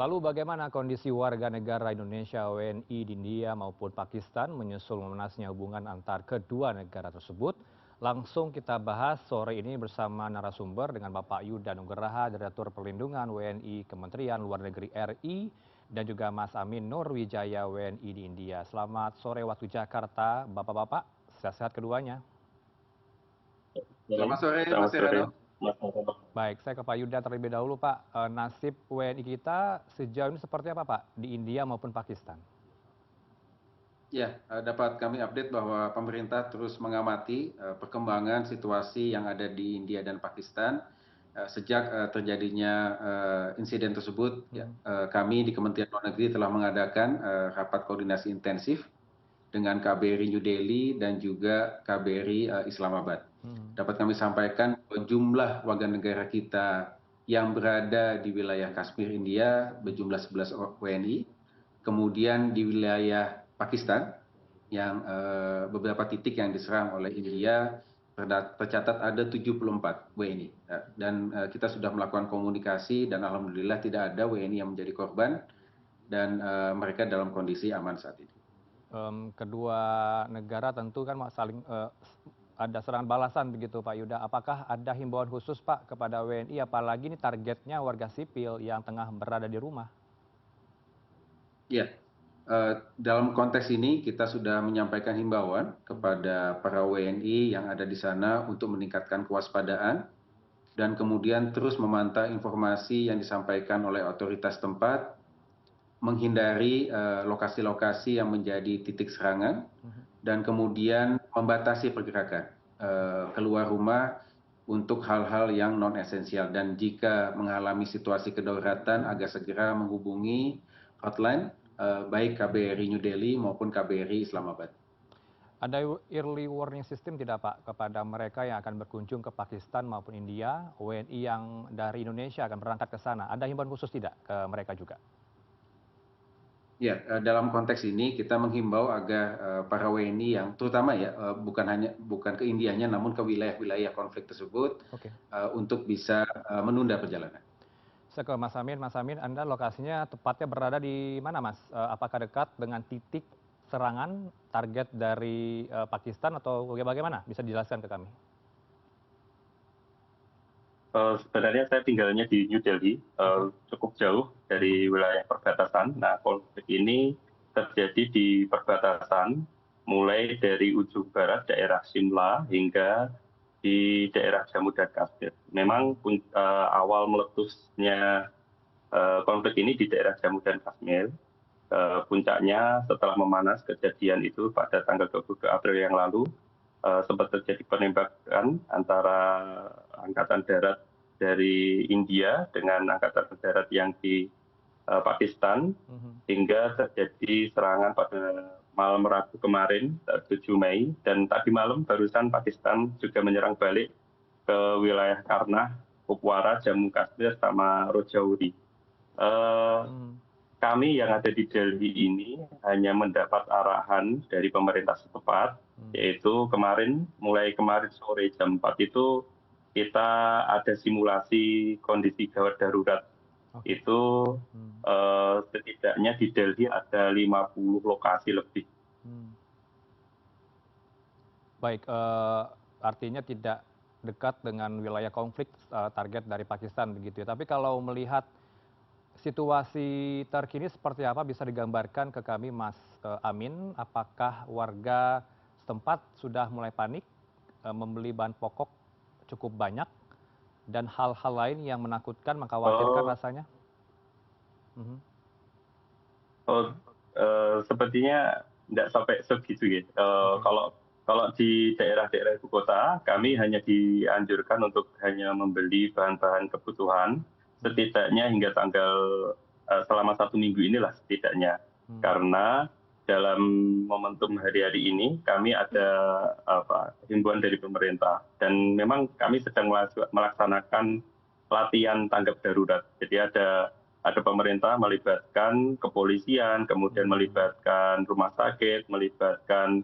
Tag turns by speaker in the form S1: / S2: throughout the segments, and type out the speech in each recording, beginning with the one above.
S1: Lalu bagaimana kondisi warga negara Indonesia WNI di India maupun Pakistan menyusul memanasnya hubungan antar kedua negara tersebut? Langsung kita bahas sore ini bersama narasumber dengan Bapak Yuda Nugraha, Direktur Perlindungan WNI Kementerian Luar Negeri RI, dan juga Mas Amin Nurwijaya WNI di India. Selamat sore waktu Jakarta, Bapak-Bapak. Sehat-sehat keduanya.
S2: Selamat sore,
S3: Selamat
S2: Mas
S3: sore,
S2: Herano.
S3: Mas Noto.
S1: Baik, saya ke Pak Yuda terlebih dahulu, Pak. Nasib WNI kita sejauh ini seperti apa, Pak, di India maupun Pakistan?
S2: Ya, dapat kami update bahwa pemerintah terus mengamati perkembangan situasi yang ada di India dan Pakistan sejak terjadinya insiden tersebut. Kami di Kementerian Luar Negeri telah mengadakan rapat koordinasi intensif dengan KBRI New Delhi dan juga KBRI Islamabad. Dapat kami sampaikan bahwa jumlah warga negara kita yang berada di wilayah Kashmir, India berjumlah 11 WNI. Kemudian di wilayah Pakistan yang beberapa titik yang diserang oleh India tercatat ada 74 WNI. Dan kita sudah melakukan komunikasi dan alhamdulillah tidak ada WNI yang menjadi korban dan mereka dalam kondisi aman saat ini.
S1: Kedua negara tentu kan saling ada serangan balasan begitu Pak Yuda. Apakah ada himbauan khusus Pak kepada WNI apalagi ini targetnya warga sipil yang tengah berada di rumah?
S2: Ya, dalam konteks ini kita sudah menyampaikan himbauan kepada para WNI yang ada di sana untuk meningkatkan kewaspadaan dan kemudian terus memantau informasi yang disampaikan oleh otoritas tempat, menghindari lokasi-lokasi yang menjadi titik serangan, dan kemudian membatasi pergerakan keluar rumah untuk hal-hal yang non-esensial. Dan jika mengalami situasi kedaruratan, agar segera menghubungi hotline baik KBRI New Delhi maupun KBRI Islamabad.
S1: Ada early warning system tidak Pak kepada mereka yang akan berkunjung ke Pakistan maupun India, WNI yang dari Indonesia akan berangkat ke sana? Ada himbauan khusus tidak ke mereka juga?
S2: Ya, dalam konteks ini kita menghimbau agar para WNI yang terutama ya bukan ke Indianya namun ke wilayah-wilayah konflik tersebut untuk bisa menunda perjalanan.
S1: Saya ke Mas Amin. Mas Amin, Anda lokasinya tepatnya berada di mana, Mas? Apakah dekat dengan titik serangan target dari Pakistan atau bagaimana? Bisa dijelaskan ke kami.
S3: Sebenarnya saya tinggalnya di New Delhi, cukup jauh dari wilayah perbatasan. Nah, konflik ini terjadi di perbatasan, mulai dari ujung barat daerah Shimla hingga di daerah Jammu dan Kashmir. Memang awal meletusnya konflik ini di daerah Jammu dan Kashmir. Puncaknya setelah memanas kejadian itu pada tanggal 22 April yang lalu, sempat terjadi penembakan antara angkatan darat dari India dengan angkatan darat yang di Pakistan, hingga terjadi serangan pada malam Rabu kemarin, 7 Mei, dan tadi malam barusan Pakistan juga menyerang balik ke wilayah Karnah, Kupwara, Jammu Kashmir, sama Rajouri. Kami yang ada di Delhi ini hanya mendapat arahan dari pemerintah setempat, yaitu mulai kemarin sore jam 4 itu kita ada simulasi kondisi gawat darurat. Itu setidaknya di Delhi ada 50 lokasi lebih.
S1: Baik, artinya tidak dekat dengan wilayah konflik target dari Pakistan begitu ya. Tapi kalau melihat situasi terkini seperti apa bisa digambarkan ke kami Mas Amin, apakah warga setempat sudah mulai panik, membeli bahan pokok cukup banyak, dan hal-hal lain yang menakutkan, mengkhawatirkan rasanya?
S3: Sepertinya tidak sampai segitu ya. Kalau di daerah-daerah ibu kota, kami hanya dianjurkan untuk hanya membeli bahan-bahan kebutuhan, setidaknya hingga selama 1 minggu inilah setidaknya. Karena dalam momentum hari-hari ini kami ada himbauan dari pemerintah, dan memang kami sedang melaksanakan latihan tanggap darurat. Jadi ada pemerintah melibatkan kepolisian, kemudian melibatkan rumah sakit, melibatkan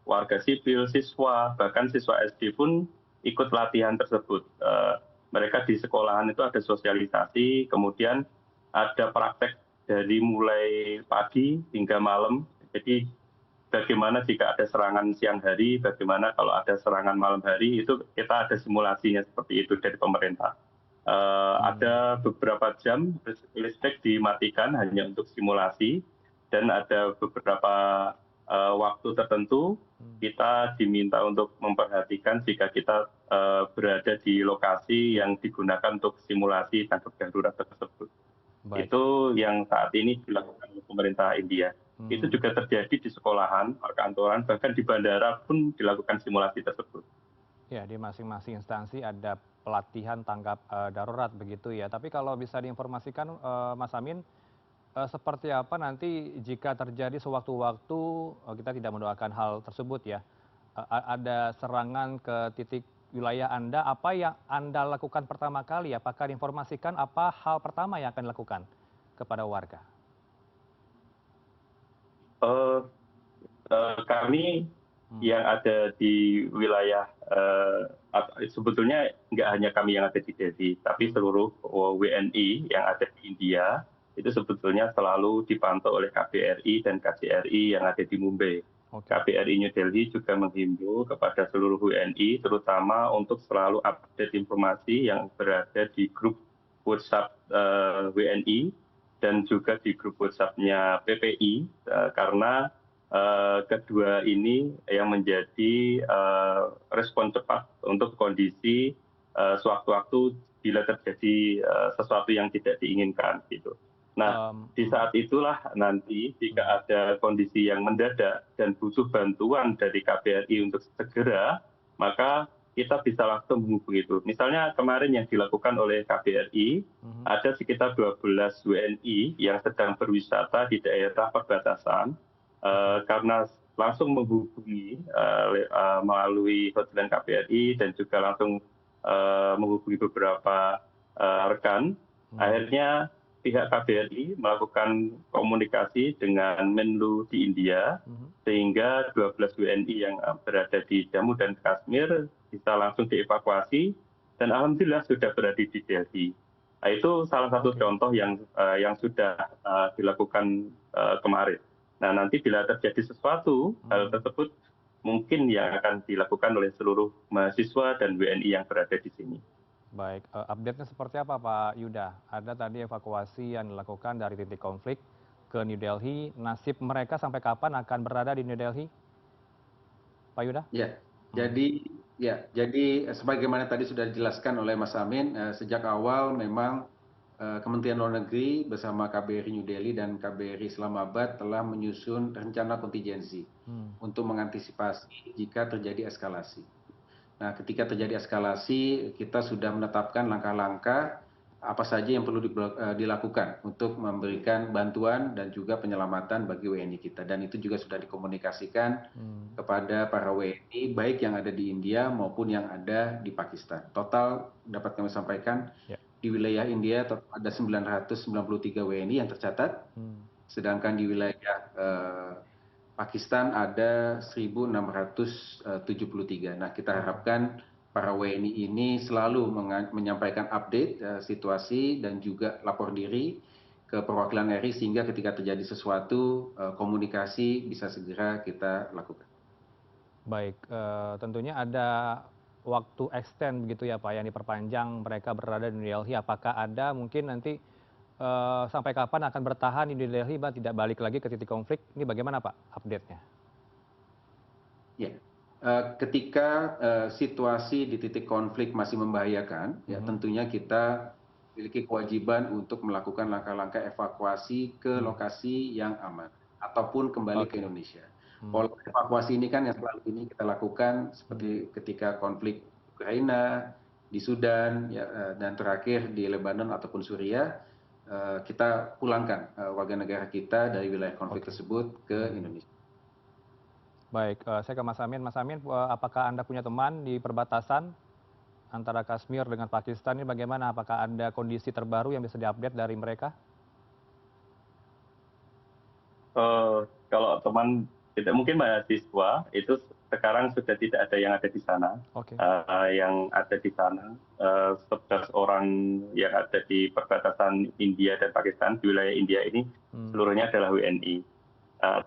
S3: warga sipil, siswa, bahkan siswa SD pun ikut latihan tersebut. Mereka di sekolahan itu ada sosialisasi, kemudian ada praktek dari mulai pagi hingga malam. Jadi bagaimana jika ada serangan siang hari, bagaimana kalau ada serangan malam hari, itu kita ada simulasinya seperti itu dari pemerintah. Ada beberapa jam listrik dimatikan hanya untuk simulasi, dan ada beberapa waktu tertentu kita diminta untuk memperhatikan jika kita berada di lokasi yang digunakan untuk simulasi tanggap darurat tersebut.
S1: Baik.
S3: Itu yang saat ini dilakukan oleh pemerintah India. Itu juga terjadi di sekolahan, perkantoran, bahkan di bandara pun dilakukan simulasi tersebut.
S1: Ya, di masing-masing instansi ada pelatihan tanggap darurat begitu ya. Tapi kalau bisa diinformasikan Mas Amin, seperti apa nanti jika terjadi sewaktu-waktu, kita tidak mendoakan hal tersebut ya, ada serangan ke titik wilayah Anda, apa yang Anda lakukan pertama kali? Apakah diinformasikan apa hal pertama yang akan dilakukan kepada warga?
S3: Kami yang ada di wilayah, sebetulnya nggak hanya kami yang ada di Delhi, tapi seluruh WNI yang ada di India, itu sebetulnya selalu dipantau oleh KBRI dan KJRI yang ada di Mumbai. KBRI New Delhi juga menghimbau kepada seluruh WNI, terutama untuk selalu update informasi yang berada di grup WhatsApp WNI dan juga di grup WhatsApp-nya PPI, karena kedua ini yang menjadi respon cepat untuk kondisi sewaktu-waktu bila terjadi sesuatu yang tidak diinginkan gitu. Nah, di saat itulah nanti jika ada kondisi yang mendadak dan butuh bantuan dari KBRI untuk segera, maka kita bisa langsung menghubungi itu. Misalnya kemarin yang dilakukan oleh KBRI, ada sekitar 12 WNI yang sedang berwisata di daerah perbatasan, karena langsung menghubungi melalui hotline KBRI dan juga langsung menghubungi beberapa rekan, akhirnya pihak KBRI melakukan komunikasi dengan Menlu di India, sehingga 12 WNI yang berada di Jammu dan Kashmir bisa langsung dievakuasi, dan alhamdulillah sudah berada di Delhi. Nah, itu salah satu contoh yang sudah dilakukan kemarin. Nah, nanti bila terjadi sesuatu, hal tersebut mungkin yang akan dilakukan oleh seluruh mahasiswa dan WNI yang berada di sini.
S1: Baik, update-nya seperti apa Pak Yuda? Ada tadi evakuasi yang dilakukan dari titik konflik ke New Delhi. Nasib mereka sampai kapan akan berada di New Delhi, Pak Yuda?
S2: Ya, jadi sebagaimana tadi sudah dijelaskan oleh Mas Amin, sejak awal memang Kementerian Luar Negeri bersama KBRI New Delhi dan KBRI Islamabad telah menyusun rencana kontingensi untuk mengantisipasi jika terjadi eskalasi. Nah, ketika terjadi eskalasi, kita sudah menetapkan langkah-langkah apa saja yang perlu dilakukan untuk memberikan bantuan dan juga penyelamatan bagi WNI kita. Dan itu juga sudah dikomunikasikan kepada para WNI, baik yang ada di India maupun yang ada di Pakistan. Total dapat kami sampaikan, di wilayah India ada 993 WNI yang tercatat, sedangkan di wilayah Pakistan ada 1.673. Nah, kita harapkan para WNI ini selalu menyampaikan update situasi dan juga lapor diri ke perwakilan RI sehingga ketika terjadi sesuatu komunikasi bisa segera kita lakukan.
S1: Baik, tentunya ada waktu extend begitu ya Pak yang diperpanjang mereka berada di New Delhi. Apakah ada mungkin nanti sampai kapan akan bertahan di New Delhi, Pak, tidak balik lagi ke titik konflik? Ini bagaimana Pak update-nya?
S2: Ya, ketika situasi di titik konflik masih membahayakan, ya tentunya kita memiliki kewajiban untuk melakukan langkah-langkah evakuasi ke lokasi yang aman ataupun kembali ke Indonesia. Pola evakuasi ini kan yang selalu ini kita lakukan seperti ketika konflik Ukraina, di Sudan, ya, dan terakhir di Lebanon ataupun Suriah, kita pulangkan warga negara kita dari wilayah konflik tersebut ke Indonesia.
S1: Baik, saya ke Mas Amin. Mas Amin, apakah Anda punya teman di perbatasan antara Kashmir dengan Pakistan ini bagaimana? Apakah ada kondisi terbaru yang bisa diupdate dari mereka?
S3: Kalau teman tidak mungkin mahasiswa itu sekarang sudah tidak ada yang ada di sana.
S1: Oke.
S3: Yang ada di sana 11 orang yang ada di perbatasan India dan Pakistan di wilayah India ini seluruhnya adalah WNI.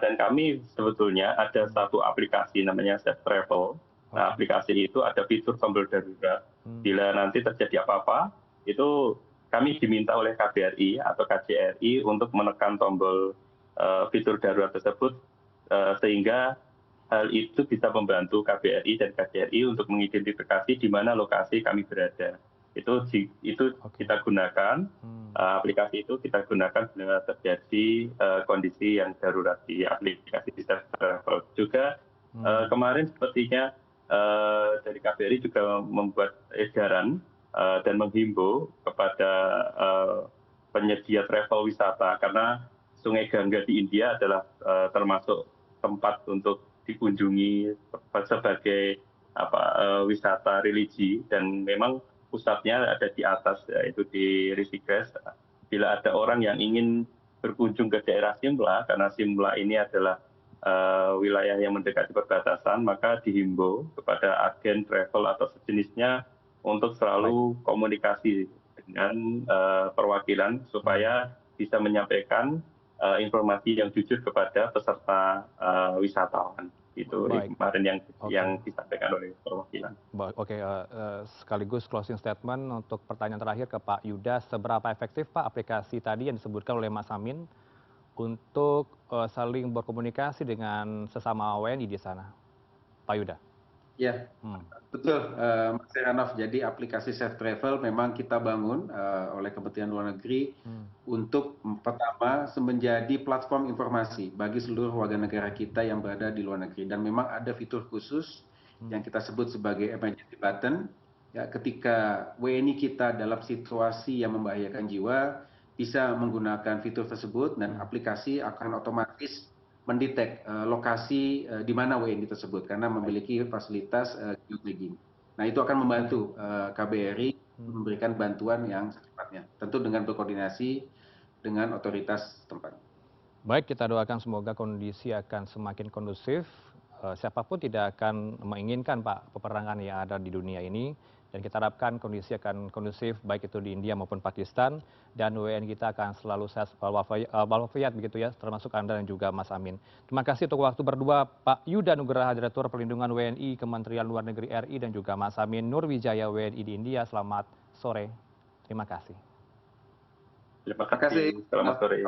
S3: Dan kami sebetulnya ada satu aplikasi namanya Safe Travel. Nah, aplikasi itu ada fitur tombol darurat. Bila nanti terjadi apa-apa, itu kami diminta oleh KBRI atau KJRI untuk menekan tombol fitur darurat tersebut sehingga hal itu bisa membantu KBRI dan KJRI untuk mengidentifikasi di mana lokasi kami berada. Itu kita gunakan, aplikasi itu kita gunakan bila terjadi kondisi yang darurat di aplikasi Safe Travel. Juga kemarin sepertinya dari KBRI juga membuat edaran dan menghimbau kepada penyedia travel wisata karena Sungai Gangga di India adalah termasuk tempat untuk dikunjungi sebagai wisata religi dan memang pusatnya ada di atas yaitu di Rishikesh. Bila ada orang yang ingin berkunjung ke daerah Simla karena Simla ini adalah wilayah yang mendekati perbatasan, maka dihimbau kepada agen travel atau sejenisnya untuk selalu komunikasi dengan perwakilan supaya bisa menyampaikan informasi yang jujur kepada peserta wisatawan. Itu kemarin yang disampaikan oleh perwakilan.
S1: Oke, sekaligus closing statement untuk pertanyaan terakhir ke Pak Yuda, seberapa efektif Pak aplikasi tadi yang disebutkan oleh Mas Amin untuk saling berkomunikasi dengan sesama WNI di sana, Pak Yuda?
S2: Ya, betul, Mas Heranov. Jadi aplikasi Safe Travel memang kita bangun oleh Kementerian Luar Negeri untuk pertama menjadi platform informasi bagi seluruh warga negara kita yang berada di luar negeri. Dan memang ada fitur khusus yang kita sebut sebagai emergency button. Ya, ketika WNI kita dalam situasi yang membahayakan jiwa, bisa menggunakan fitur tersebut dan aplikasi akan otomatis mendetek lokasi di mana WNI tersebut karena memiliki fasilitas geotagging. Nah, itu akan membantu KBRI memberikan bantuan yang secepatnya, tentu dengan berkoordinasi dengan otoritas tempat.
S1: Baik, kita doakan semoga kondisi akan semakin kondusif. Siapapun tidak akan menginginkan Pak peperangan yang ada di dunia ini. Dan kita harapkan kondisi akan kondusif baik itu di India maupun Pakistan. Dan WNI kita akan selalu sehat walafiat begitu ya, termasuk Anda dan juga Mas Amin. Terima kasih untuk waktu berdua Pak Yuda Nugraha, Direktur Perlindungan WNI Kementerian Luar Negeri RI, dan juga Mas Amin Nurwijaya WNI di India. Selamat sore. Terima kasih.
S3: Terima kasih. Selamat sore.